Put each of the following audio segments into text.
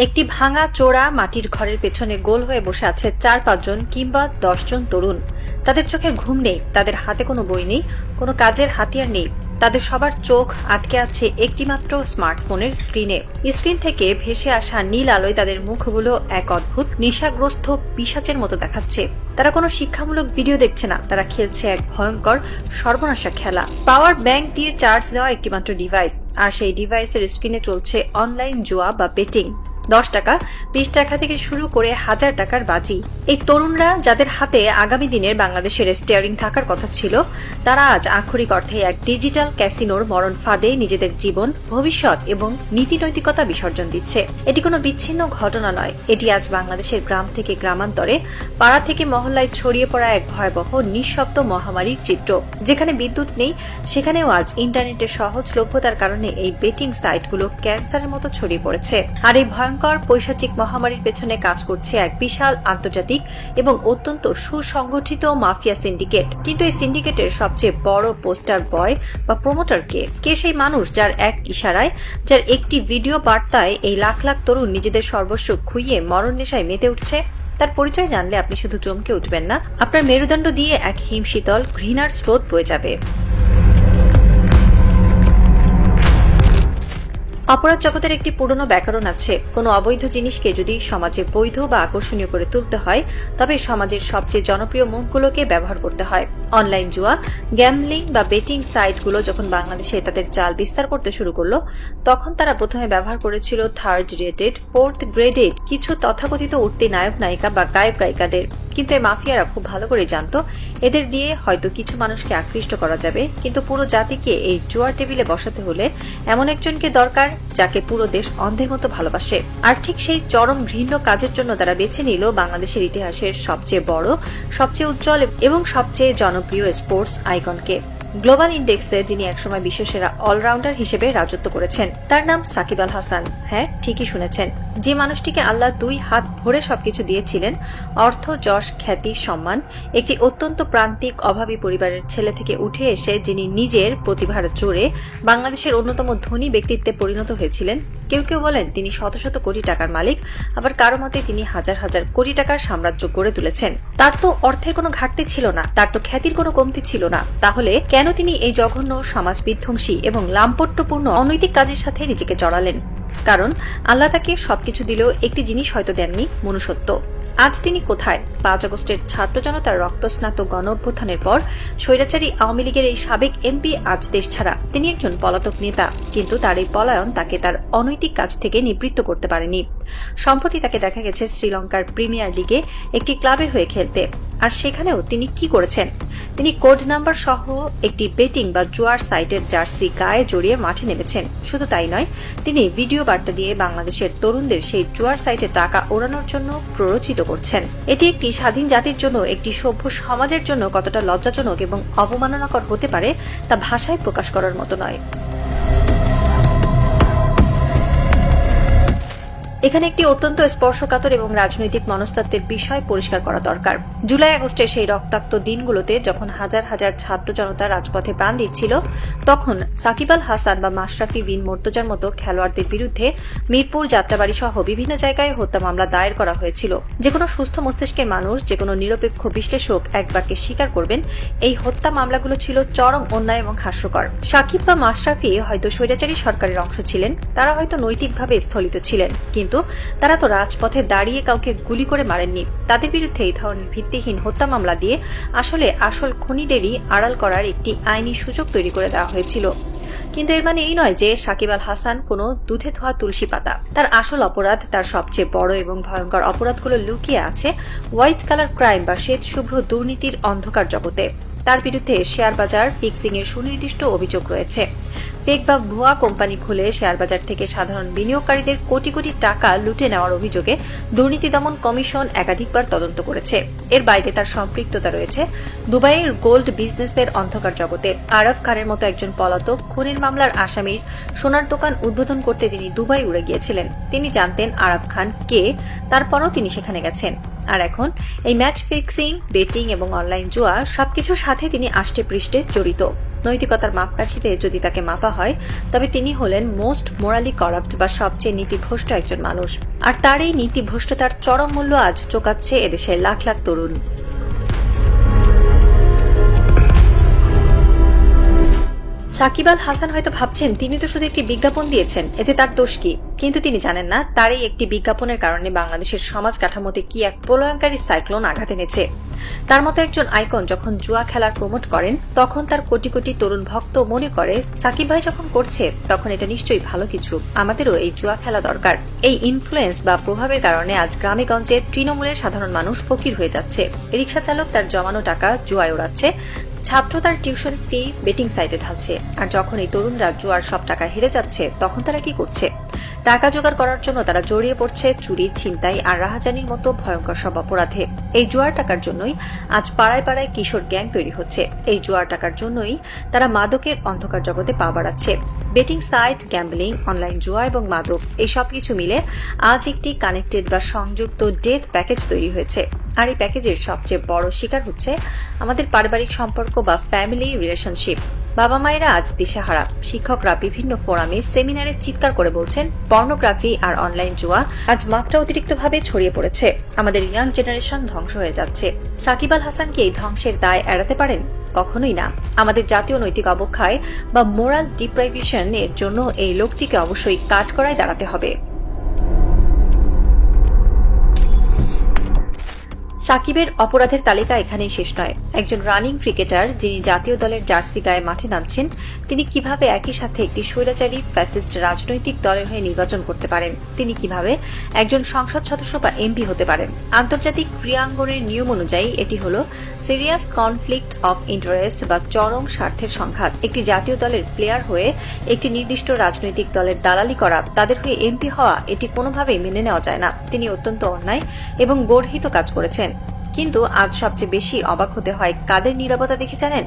একটি ভাঙা চোরা মাটির ঘরের পেছনে গোল হয়ে বসে আছে 4-5 জন কিংবা 10 জন তরুণ। তাদের চোখে ঘুম নেই, তাদের হাতে কোনো বই নেই, কোনো কাজের হাতিয়ার নেই। তাদের সবার চোখ আটকে আছে একটিমাত্র স্মার্টফোনের স্ক্রিনে। স্ক্রিন থেকে ভেসে আসা নীল আলোয় তাদের মুখগুলো এক অদ্ভুত নেশাগ্রস্ত পিশাচের মতো দেখাচ্ছে। তারা কোনো শিক্ষামূলক ভিডিও দেখছে না, তারা খেলছে এক ভয়ঙ্কর সর্বনাশা খেলা। পাওয়ার ব্যাংক দিয়ে চার্জ দেওয়া একটিমাত্র ডিভাইস, আর সেই ডিভাইসের স্ক্রিনে চলছে অনলাইন জুয়া বা বেটিং। 10 টাকা, 20 টাকা থেকে শুরু করে 1000 টাকার বাজি। এই তরুণরা, যাদের হাতে আগামী দিনের বাংলাদেশের স্টিয়ারিং থাকার কথা ছিল, তারা আজ আক্ষরিক অর্থে এক ডিজিটাল ক্যাসিনোর মরণ ফাঁদে নিজেদের জীবন, ভবিষ্যৎ এবং নীতি নৈতিকতা বিসর্জন দিচ্ছে। এটি কোনো বিচ্ছিন্ন ঘটনা নয়, এটি আজ বাংলাদেশের গ্রাম থেকে গ্রামান্তরে, পাড়া থেকে মহল্লায় ছড়িয়ে পড়া এক ভয়াবহ নিঃশব্দ মহামারীর চিত্র। যেখানে বিদ্যুৎ নেই, সেখানেও আজ ইন্টারনেটের সহজলভ্যতার কারণে এই বেটিং সাইটগুলো ক্যান্সারের মতো ছড়িয়ে পড়েছে। আর এই ভয়ঙ্কর পৈশাচিক মহামারীর পেছনে কাজ করছে এক বিশাল আন্তর্জাতিক এবং অত্যন্ত সুসংগঠিত মাফিয়া সিন্ডিকেট। কিন্তু এই সিন্ডিকেটের সবচেয়ে বড় পোস্টার বয় বা প্রমোটার কে সেই মানুষ যার এক ইশারায়, যার একটি ভিডিও বার্তায় এই লাখ লাখ তরুণ নিজেদের সর্বস্ব খুইয়ে মরণ নেশায় মেতে উঠছে? তার পরিচয় জানলে আপনি শুধু চমকে উঠবেন না, আপনার মেরুদণ্ড দিয়ে এক হিমশীতল ঘৃণার স্রোত বয়ে যাবে। অপরাধ জগতের একটি পুরনো ব্যাকরণ আছে। কোনো অবৈধ জিনিসকে যদি সমাজে বৈধ বা আকর্ষণীয় করে তুলতে হয়, তবে সমাজের সবচেয়ে জনপ্রিয় মুখগুলোকে ব্যবহার করতে হয়। অনলাইন জুয়া, গ্যাম্বলিং বা বেটিং সাইটগুলো যখন বাংলাদেশে তাদের জাল বিস্তার করতে শুরু করলো, তখন তারা প্রথমে ব্যবহার করেছিল 3rd রেটেড, 4th গ্রেডেড কিছু তথাকথিত উঠতি নায়ক নায়িকা বা গায়ক গায়িকাদের। কিন্তু এই মাফিয়ারা খুব ভালো করে জানতো, এদের দিয়ে হয়তো কিছু মানুষকে আকৃষ্ট করা যাবে, কিন্তু পুরো জাতিকে এই জুয়ার টেবিলে বসাতে হলে এমন একজনকে দরকার যাকে পুরো দেশ অন্ধের মতো ভালোবাসে। আর ঠিক সেই চরম ঘৃণ্য কাজের জন্য তারা বেছে নিল বাংলাদেশের ইতিহাসের সবচেয়ে বড়, সবচেয়ে উজ্জ্বল এবং সবচেয়ে জনপ্রিয় স্পোর্টস আইকনকে। গ্লোবাল ইন্ডেক্সে যিনি একসময় বিশ্বসেরা অলরাউন্ডার হিসেবে রাজত্ব করেছেন, তার নাম সাকিব আল হাসান। হ্যাঁ, ঠিকই শুনেছেন, যে মানুষটিকে আল্লাহ 2 হাত ভরে সবকিছু দিয়েছিলেন, অর্থ, যশ, খ্যাতি, সম্মান। একটি অত্যন্ত প্রান্তিক অভাবী পরিবারের ছেলে থেকে উঠে এসে যিনি নিজের প্রতিভার জোরে বাংলাদেশের অন্যতম ধনী ব্যক্তিত্বে পরিণত হয়েছিলেন। কেউ কেউ বলেন তিনি শত শত কোটি টাকার মালিক, আবার কারো মতে তিনি হাজার হাজার কোটি টাকার সাম্রাজ্য গড়ে তুলেছেন। তার তো অর্থের কোনো ঘাটতি ছিল না, তার তো খ্যাতির কোনো কমতি ছিল না। তাহলে কেন তিনি এই জঘন্য, সমাজ বিধ্বংসী এবং লাম্পট্যপূর্ণ অনৈতিক কাজের সাথে নিজেকে জড়ালেন? কারণ আল্লাহ তাকে সবকিছু দিলেও একটি জিনিস হয়তো দেননি, মনুষ্যত্ব। আজ তিনি কোথায়? 5 আগস্টের ছাত্র জনতার রক্তস্নাত গণ অভ্যুত্থানের পর স্বৈরাচারী আওয়ামী লীগের এই সাবেক এমপি আজ দেশ ছাড়া। তিনি একজন পলাতক নেতা, কিন্তু তার এই পলায়ন তাকে তার অনৈতিক কাজ থেকে নিবৃত্ত করতে পারেনি। সম্প্রতি তাকে দেখা গেছে শ্রীলঙ্কার প্রিমিয়ার লিগে একটি ক্লাবের হয়ে খেলতে। আর সেখানেও তিনি কি করেছেন? তিনি কোড নাম্বার সহ একটি বেটিং বা জুয়ার সাইটের জার্সি গায়ে জড়িয়ে মাঠে নেমেছেন। শুধু তাই নয়, তিনি ভিডিও বার্তা দিয়ে বাংলাদেশের তরুণদের সেই জুয়ার সাইটে টাকা ওড়ানোর জন্য প্ররোচিত করছেন। এটি একটি স্বাধীন জাতির জন্য, একটি সভ্য সমাজের জন্য কতটা লজ্জাজনক এবং অবমাননাকর হতে পারে তা ভাষায় প্রকাশ করার মতো নয়। এখানে একটি অত্যন্ত স্পর্শকাতর এবং রাজনৈতিক মনস্তাত্ত্বের বিষয় পরিষ্কার করা দরকার। জুলাই আগস্টের সেই রক্তাক্ত দিনগুলোতে যখন হাজার হাজার ছাত্র জনতা রাজপথে প্রাণ দিচ্ছিল, তখন সাকিব আল হাসান বা মাশরাফি বিন মোর্তজার মতো খেলোয়াড়দের বিরুদ্ধে মিরপুর, যাত্রাবাড়ি সহ বিভিন্ন জায়গায় হত্যা মামলা দায়ের করা হয়েছিল। যে কোনো সুস্থ মস্তিষ্কের মানুষ, যে কোনো নিরপেক্ষ বিশ্লেষক এক বাক্যে স্বীকার করবেন, এই হত্যা মামলাগুলো ছিল চরম অন্যায় এবং হাস্যকর। সাকিব বা মাশরাফি হয়তো স্বৈরাচারী সরকারের অংশ ছিলেন, তারা হয়তো নৈতিকভাবে স্থলিত ছিলেন, কিন্তু তারা তো রাজপথে দাঁড়িয়ে কাউকে গুলি করে মারেননি। তাদের বিরুদ্ধে এই ধরনের ভিত্তিহীন হত্যা মামলা দিয়ে আসল খুনিদেরই আড়াল করার একটি আইনি সুযোগ তৈরি করে দেওয়া হয়েছিল। কিন্তু এর মানে এই নয় যে সাকিব আল হাসান কোনো দুধে ধোয়া তুলসী পাতা। তার আসল অপরাধ, তার সবচেয়ে বড় এবং ভয়ঙ্কর অপরাধগুলো লুকিয়ে আছে হোয়াইট কালার ক্রাইম বা শ্বেত শুভ্র দুর্নীতির অন্ধকার জগতে। তার বিরুদ্ধে শেয়ার বাজার ফিক্সিং এর সুনির্দিষ্ট অভিযোগ রয়েছে। ফেক বা ভুয়া কোম্পানি খুলে শেয়ার বাজার থেকে সাধারণ বিনিয়োগকারীদের কোটি কোটি টাকা লুটে নেওয়ার অভিযোগে দুর্নীতি দমন কমিশন একাধিকবার তদন্ত করেছে। এর বাইরে তার সম্পৃক্ততা রয়েছে দুবাইয়ের গোল্ড বিজনেসের অন্ধকার জগতে। আরব খানের মতো একজন পলাতক খুনের মামলার আসামির সোনার দোকান উদ্বোধন করতে তিনি দুবাই উড়ে গিয়েছিলেন। তিনি জানতেন আরব খান কে, তারপরও তিনি সেখানে গেছেন। আর এখন এই ম্যাচ ফিক্সিং, বেটিং এবং অনলাইন জুয়া সবকিছুর সাথে তিনি আষ্টে পৃষ্ঠে জড়িত। নৈতিকতার মাপকাঠিতে যদি তাকে মাপা হয় তবে তিনি হলেন মোস্ট মোরালি করাপ্ট বা সবচেয়ে নীতিভ্রষ্ট একজন মানুষ। আর তার এই নীতিভ্রষ্টতার চরম মূল্য আজ চোকাচ্ছে এদেশের লাখ লাখ তরুণ। সাকিব আল হাসান হয়তো ভাবছেন তিনি তো শুধু একটি বিজ্ঞাপন দিয়েছেন, এতে তার দোষ কি? কিন্তু তিনি জানেন না তার এই একটি বিজ্ঞাপনের কারণে বাংলাদেশের সমাজ কাঠামোতে কি এক প্রলয়ঙ্কারী সাইক্লোন আঘাত এনেছে। তার মতো একজন আইকন যখন জুয়া খেলার প্রমোট করেন তখন তার কোটি কোটি তরুণ ভক্ত মনে করে সাকিব ভাই যখন করছে তখন এটা নিশ্চয়ই ভালো কিছু, আমাদেরও এই জুয়া খেলা দরকার। এই ইনফ্লুয়েন্স বা প্রভাবের কারণে আজ গ্রামে গঞ্জে তৃণমূলের সাধারণ মানুষ ফকির হয়ে যাচ্ছে। রিকশা চালক তার জমানো টাকা জুয়ায় ওড়াচ্ছে, ছাত্র তার টিউশন ফি বেটিং সাইটে ঢালছে। আর যখন এই তরুণরা জুয়ার সব টাকা হেরে যাচ্ছে তখন তারা কি করছে? টাকা জোগাড় করার জন্য তারা জড়িয়ে পড়ছে চুরি, ছিনতাই আর রাহাজানির মতো ভয়ঙ্কর সব অপরাধে। এই জুয়ার টাকার জন্যই আজ পাড়ায় পাড়ায় কিশোর গ্যাং তৈরি হচ্ছে। এই জুয়ার টাকার জন্যই তারা মাদকের অন্ধকার জগতে পা বাড়াচ্ছে। বেটিং সাইট, গ্যাম্বলিং, অনলাইন জুয়া এবং মাদক এই সবকিছু মিলে আজ একটি কানেক্টেড বা সংযুক্ত ডেথ প্যাকেজ তৈরি হয়েছে। আর এই প্যাকেজের সবচেয়ে বড় শিকার হচ্ছে আমাদের পারিবারিক সম্পর্ক বা ফ্যামিলি রিলেশনশিপ। বাবা মায়েরা আজ দিশেহারা। শিক্ষকরা বিভিন্ন ফোরামে, সেমিনারে চিৎকার করে বলছেন পর্নোগ্রাফি আর অনলাইন জুয়া আজ মাত্রা অতিরিক্তভাবে ছড়িয়ে পড়েছে। আমাদের ইয়াং জেনারেশন ধ্বংস হয়ে যাচ্ছে। সাকিব আল হাসান কি এই ধ্বংসের দায় এড়াতে পারেন? কখনোই না। আমাদের জাতীয় নৈতিক অবক্ষয় বা মোরাল ডিপ্রাইভেশন এর জন্য এই লোকটিকে অবশ্যই কাঠগড়ায় দাঁড়াতে হবে। সাকিবের অপরাধের তালিকা এখানেই শেষ নয়। একজন রানিং ক্রিকেটার যিনি জাতীয় দলের জার্সি গায়ে মাঠে নামছেন, তিনি কিভাবে একই সাথে একটি স্বৈরাচারী ফ্যাসিস্ট রাজনৈতিক দলের হয়ে নির্বাচন করতে পারেন? তিনি কিভাবে একজন সংসদ সদস্য বা এমপি হতে পারেন? আন্তর্জাতিক ক্রীড়াঙ্গনের নিয়ম অনুযায়ী এটি হল সিরিয়াস কনফ্লিক্ট অফ ইন্টারেস্ট বা চরম স্বার্থের সংঘাত। একটি জাতীয় দলের প্লেয়ার হয়ে একটি নির্দিষ্ট রাজনৈতিক দলের দালালি করা, তাদের হয়ে এমপি হওয়া, এটি কোনোভাবেই মেনে নেওয়া যায় না। তিনি অত্যন্ত অন্যায় এবং গর্হিত কাজ করেছেন। কিন্তু আজ সবচেয়ে বেশি অবাক হতে হয় কাদের নীরবতা দেখে জানেন?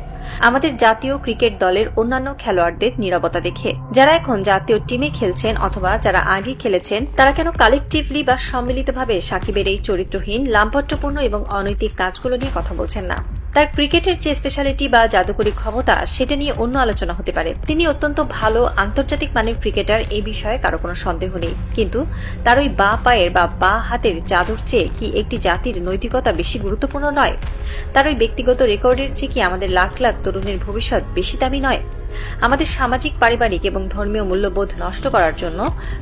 আমাদের জাতীয় ক্রিকেট দলের অন্যান্য খেলোয়াড়দের নীরবতা দেখে। যারা এখন জাতীয় টিমে খেলছেন অথবা যারা আগে খেলেছেন, তারা কেন কালেকটিভলি বা সম্মিলিতভাবে সাকিবের এই চরিত্রহীন, লাম্পট্যপূর্ণ এবং অনৈতিক কাজগুলো নিয়ে কথা বলছেন না? তার ক্রিকেটের যে স্পেশালিটি বা জাদুকরী ক্ষমতা, সেটা নিয়ে অন্য আলোচনা হতে পারে। তিনি অত্যন্ত ভালো আন্তর্জাতিক মানের ক্রিকেটার, এই বিষয়ে কারো কোনো সন্দেহ নেই। কিন্তু তার ওই বা পায়ের বা বা হাতের জাদুর চেয়ে কি একটি জাতির নৈতিকতা বেশি গুরুত্বপূর্ণ নয়? তার ওই ব্যক্তিগত রেকর্ডের চেয়ে কি আমাদের লাখ লাখ তরুণের ভবিষ্যৎ বেশি দামি নয়? আমাদের সামাজিক, পারিবারিক এবং ধর্মীয় মূল্যবোধ নষ্ট করার জন্য,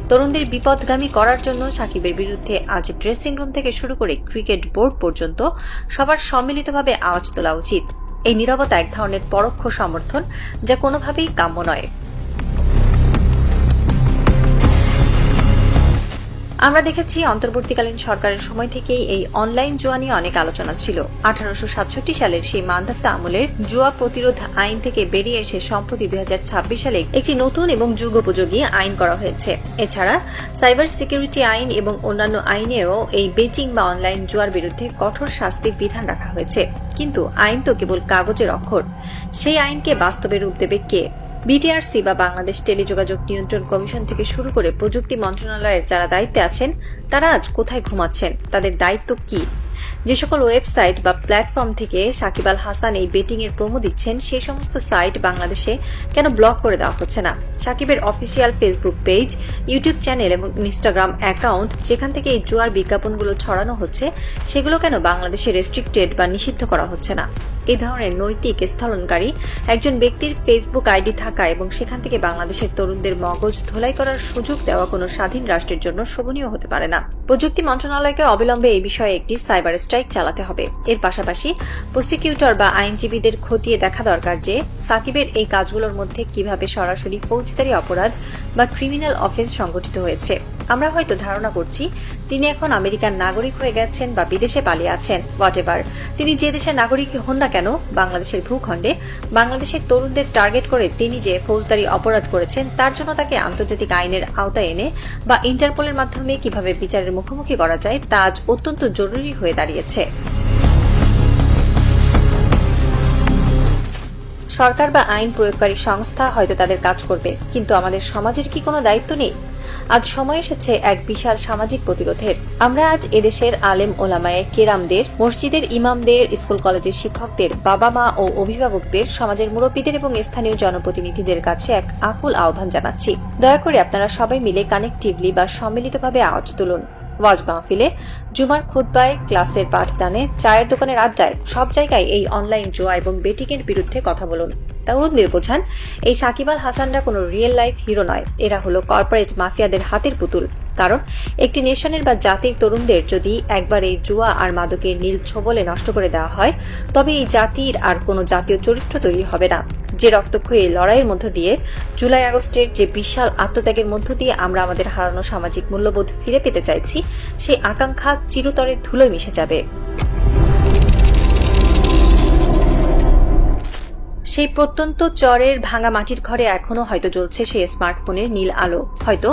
তরুণদের বিপদগামী করার জন্য সাকিবের বিরুদ্ধে আজ ড্রেসিং রুম থেকে শুরু করে ক্রিকেট বোর্ড পর্যন্ত সবার সম্মিলিতভাবে আওয়াজ তোলা উচিত। এই নীরবতা এক ধরনের পরোক্ষ সমর্থন, যা কোনোভাবেই কাম্য নয়। আমরা দেখেছি অন্তর্বর্তীকালীন সরকারের সময় থেকেই এই অনলাইন জুয়া নিয়ে অনেক আলোচনা ছিল। 1867 সালের সেই মান্ধাতা আমলের জুয়া প্রতিরোধ আইন থেকে বেরিয়ে এসে সম্প্রতি 2026 সালে একটি নতুন এবং যুগোপযোগী আইন করা হয়েছে। এছাড়া সাইবার সিকিউরিটি আইন এবং অন্যান্য আইনেও এই বেটিং বা অনলাইন জুয়ার বিরুদ্ধে কঠোর শাস্তির বিধান রাখা হয়েছে। কিন্তু আইন তো কেবল কাগজের অক্ষর। সেই আইনকে বাস্তবে রূপ দেবে কে? বিটিআরসি বা বাংলাদেশ টেলিযোগাযোগ নিয়ন্ত্রণ কমিশন থেকে শুরু করে প্রযুক্তি মন্ত্রণালয়ের যারা দায়িত্বে আছেন, তারা আজ কোথায় ঘুমাচ্ছেন? তাদের দায়িত্ব কি? যে সকল ওয়েবসাইট বা প্ল্যাটফর্ম থেকে সাকিব আল হাসান এই বেটিং এর প্রোমো দিচ্ছেন, সেই সমস্ত সাইট বাংলাদেশে কেন ব্লক করে দেওয়া হচ্ছে না? সাকিবের official Facebook page, YouTube channel এবং ইনস্টাগ্রাম অ্যাকাউন্ট যেখান থেকে এই জুয়ার বিজ্ঞাপনগুলো ছড়ানো হচ্ছে, সেগুলো কেন বাংলাদেশে রেস্ট্রিক্টেড বা নিষিদ্ধ করা হচ্ছে না? এই ধরনের নৈতিক স্থলনকারী একজন ব্যক্তির ফেসবুক আইডি থাকা এবং সেখান থেকে বাংলাদেশের তরুণদের মগজ ধোলাই করার সুযোগ দেওয়া কোনো স্বাধীন রাষ্ট্রের জন্য শোভনীয় হতে পারে না। প্রযুক্তি মন্ত্রণালয়কে অবিলম্বে এই বিষয়ে একটি সাইবার স্ট্রাইক চালাতে হবে। এর পাশাপাশি প্রসিকিউটর বা আইনজীবীদের খতিয়ে দেখা দরকার যে সাকিবের এই কাজগুলোর মধ্যে কিভাবে সরাসরি ফৌজদারি অপরাধ বা ক্রিমিনাল অফেন্স সংগঠিত হয়েছে। আমরা হয়তো ধারণা করছি তিনি এখন আমেরিকার নাগরিক হয়ে গেছেন বা বিদেশে পালিয়ে আছেন, হোয়াটএভার। তিনি যে দেশের নাগরিক হন না কেন, বাংলাদেশের ভূখণ্ডে বাংলাদেশের তরুণদের টার্গেট করে তিনি যে ফৌজদারি অপরাধ করেছেন, তার জন্য তাকে আন্তর্জাতিক আইনের আওতায় এনে বা ইন্টারপোলের মাধ্যমে কিভাবে বিচারের মুখোমুখি করা যায়, তা আজ অত্যন্ত জরুরি হয়ে দাঁড়িয়েছে। সরকার বা আইন প্রয়োগকারী সংস্থা হয়তো তাদের কাজ করবে, কিন্তু আমাদের সমাজের কি কোনো দায়িত্ব নেই? আজ সময় এসেছে এক বিশাল সামাজিক প্রতিরোধের। আমরা আজ এদেশের আলেম ওলামায়ে কেরামদের, মসজিদের ইমামদের, স্কুল কলেজের শিক্ষকদের, বাবা মা ও অভিভাবকদের, সমাজের মুরব্বীদের এবং স্থানীয় জনপ্রতিনিধিদের কাছে এক আকুল আহ্বান জানাচ্ছি। দয়া করে আপনারা সবাই মিলে কানেক্টিভলি বা সম্মিলিতভাবে আওয়াজ তুলুন। ওয়াজ মাহফিলে, জুমার খুতবায়, ক্লাসের পাঠদানে, চায়ের দোকানের আড্ডায়, সব জায়গায় এই অনলাইন জুয়া এবং বেটিংয়ের বিরুদ্ধে কথা বলুন। তরুণদের বোঝান, এই সাকিব আল হাসানরা কোনো রিয়েল লাইফ হিরো নয়, এরা হলো কর্পোরেট মাফিয়াদের হাতের পুতুল। কারণ একটি নেশনের বা জাতির তরুণদের যদি একবার এই জুয়া আর মাদকের নীল ছোবলে নষ্ট করে দেওয়া হয়, তবে এই জাতির আর কোনো জাতীয় চরিত্র তৈরি হবে না। যে রক্তক্ষয়ী লড়াইয়ের মধ্য দিয়ে, জুলাই আগস্টের যে বিশাল আত্মত্যাগের মধ্য দিয়ে আমরা আমাদের হারানো সামাজিক মূল্যবোধ ফিরে পেতে চাইছি, সেই আকাঙ্ক্ষা চিরতরে ধুলোয় মিশে যাবে। সেই প্রত্যন্ত চরের ভাঙা মাটির ঘরে এখনো হয়তো জ্বলছে সেই স্মার্টফোনের নীল আলো। হয়তো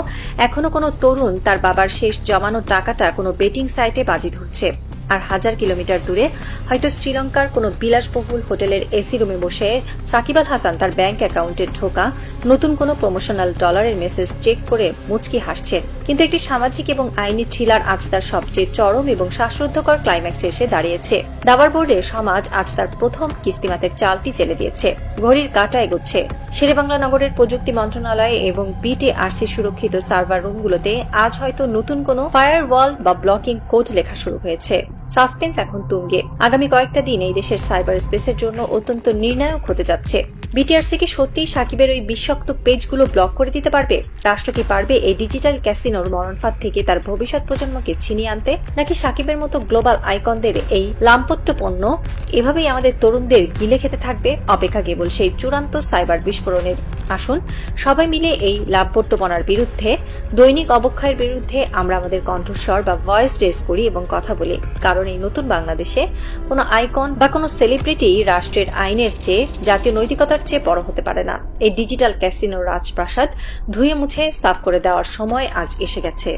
এখনো কোনো তরুণ তার বাবার শেষ জমানো টাকাটা কোনো বেটিং সাইটে বাজি ধরছে। আর হাজার কিলোমিটার দূরে হয়তো শ্রীলঙ্কার কোনো বিলাসবহুল হোটেলের এসি রুমে বসে সাকিব আল হাসান তার ব্যাংক অ্যাকাউন্টে ঢোকা নতুন কোনো প্রমোশনাল ডলারের মেসেজ চেক করে মুচকি হাসছেন। কিন্তু একটি সামাজিক এবং আইনি থ্রিলার আজ তার সবচেয়ে চরম এবং শ্বাসরুদ্ধকর ক্লাইম্যাক্সে এসে দাঁড়িয়েছে। দাবার বোর্ডে সমাজ আজ তার প্রথম কিস্তিমাতের চালটি চেলে দিয়েছে। ঘড়ির কাঁটা এগোচ্ছে। শেরেবাংলা নগরের প্রযুক্তি মন্ত্রণালয় এবং বিটিআরসি সুরক্ষিত সার্ভার রুমগুলোতে আজ হয়তো নতুন কোনো ফায়ারওয়াল বা ব্লকিং কোড লেখা শুরু হয়েছে। সাসপেন্স এখন তুঙ্গে। আগামী কয়েকটা দিন এই দেশের সাইবার স্পেসের জন্য অত্যন্ত নির্ণায়ক হতে যাচ্ছে। বিটিআরসি কি সত্যিই সাকিবের ওই বিষাক্ত পেজগুলো ব্লক করে দিতে পারবে? রাষ্ট্র কি পারবে এই ডিজিটাল ক্যাসিনোর মরণফাঁদ থেকে তার ভবিষ্যৎ প্রজন্মকে ছিনিয়ে আনতে? নাকি সাকিবের মতো গ্লোবাল আইকনদের এই লাম্পট্য পণ্য এভাবেই আমাদের তরুণদের গিলে খেতে থাকবে? অপেক্ষা কেবল সেই চূড়ান্ত সাইবার বিস্ফোরণের। আসুন সবাই মিলে এই লাম্পট্যপনার বিরুদ্ধে, দৈনিক অবক্ষয়ের বিরুদ্ধে আমরা আমাদের কণ্ঠস্বর বা ভয়েস রেজ করি এবং কথা বলি। কারণ এই নতুন বাংলাদেশে কোনো আইকন বা কোনো সেলিব্রিটি রাষ্ট্রের আইনের চেয়ে, জাতীয় নৈতিকতার চেয়ে বড় হতে পারে না। এই ডিজিটাল ক্যাসিনো রাজপ্রাসাদ ধুয়ে মুছে সাফ করে দেওয়ার সময় আজ এসে গেছে।